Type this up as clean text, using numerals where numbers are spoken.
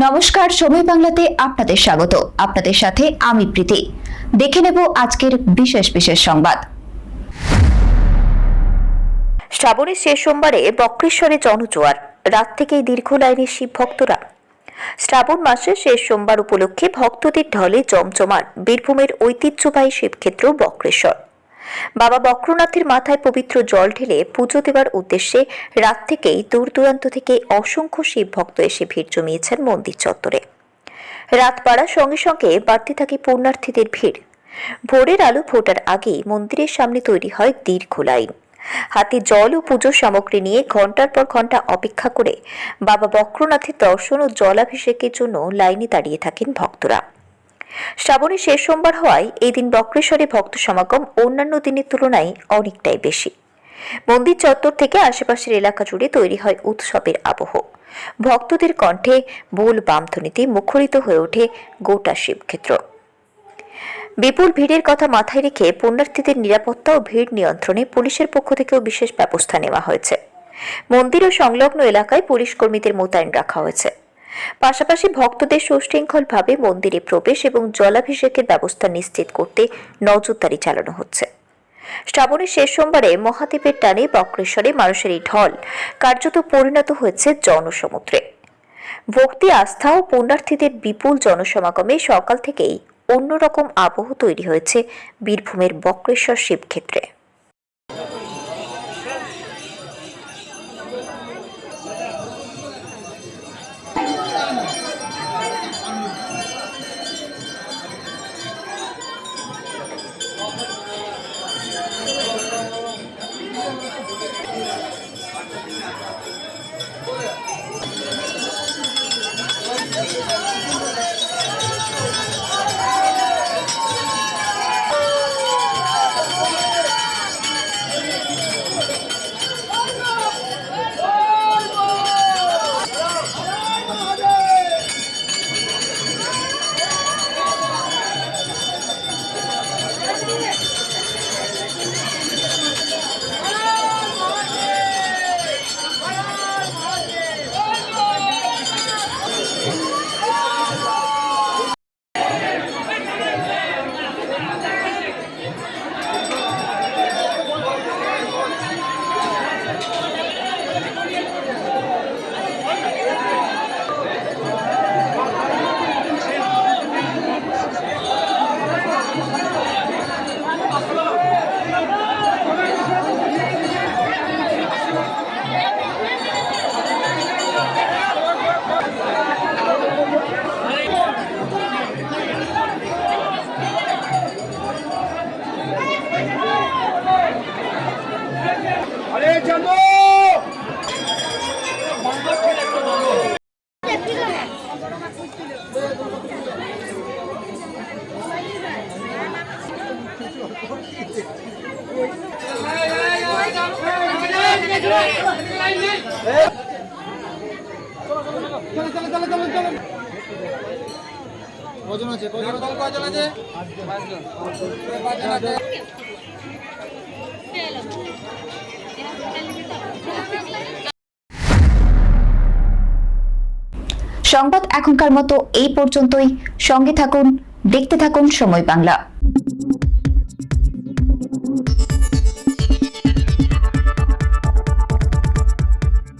নমস্কার, সময় বাংলাতে আপনাদের স্বাগত। আপনাদের সাথে আমি প্রীতি। দেখে নেব আজকের বিশেষ বিশেষ সংবাদ। শ্রাবণের শেষ সোমবারে বক্রেশ্বরে জনজোয়ার, রাত থেকেই দীর্ঘ লাইনে শিব ভক্তরা। শ্রাবণ মাসের শেষ সোমবার উপলক্ষে ভক্তদের ঢলে জমজমাট বীরভূমের ঐতিহ্যবাহী শিবক্ষেত্র বক্রেশ্বর। বাবা বক্রনাথের মাথায় পবিত্র জল ঢেলে পুজো দেওয়ার উদ্দেশ্যে রাত থেকেই দূর দূরান্ত থেকে অসংখ্য শিব ভক্ত এসে ভিড় জমিয়েছেন মন্দির চত্বরে। রাত বাড়ার সঙ্গে সঙ্গে বাড়তে থাকে পুণ্যার্থীদের ভিড়। ভোরের আলো ফোটার আগেই মন্দিরের সামনে তৈরি হয় দীর্ঘ লাইন। হাতে জল ও পুজোর সামগ্রী নিয়ে ঘন্টার পর ঘন্টা অপেক্ষা করে বাবা বক্রনাথের দর্শন ও জলাভিষেকের জন্য লাইনে দাঁড়িয়ে থাকেন ভক্তরা। শ্রাবণের শেষ সোমবার হওয়ায় এই দিন বক্রেশ্বরে ভক্ত সমাগম অন্যান্য দিনের তুলনায় অনেকটাই বেশি। মন্দির চত্বর থেকে আশেপাশের এলাকা জুড়ে তৈরি হয় উৎসবের আবহ। ভক্তদের কণ্ঠে বোল বামধ্বনিতে মুখরিত হয়ে ওঠে গোটা শিবক্ষেত্র। বিপুল ভিড়ের কথা মাথায় রেখে পুণ্যার্থীদের নিরাপত্তা ও ভিড় নিয়ন্ত্রণে পুলিশের পক্ষ থেকেও বিশেষ ব্যবস্থা নেওয়া হয়েছে। মন্দির ও সংলগ্ন এলাকায় পুলিশ কর্মীদের মোতায়েন রাখা হয়েছে। পাশাপাশি ভক্তদের সুশৃঙ্খলভাবে মন্দিরে প্রবেশ এবং জলাভিষেকের ব্যবস্থা নিশ্চিত করতে নজরদারি চালানো হচ্ছে। শ্রাবণের শেষ সোমবারে মহাদেবের টানে বক্রেশ্বরে মানুষের এই ঢল কার্যত পরিণত হয়েছে জনসমুদ্রে। ভক্তি, আস্থা ও পুণ্যার্থীদের বিপুল জনসমাগমে সকাল থেকেই অন্যরকম আবহ তৈরি হয়েছে বীরভূমের বক্রেশ্বর শিবক্ষেত্রে। সংবাদ এখনকার মতো এই পর্যন্তই। সঙ্গে থাকুন, দেখতে থাকুন সময় বাংলা।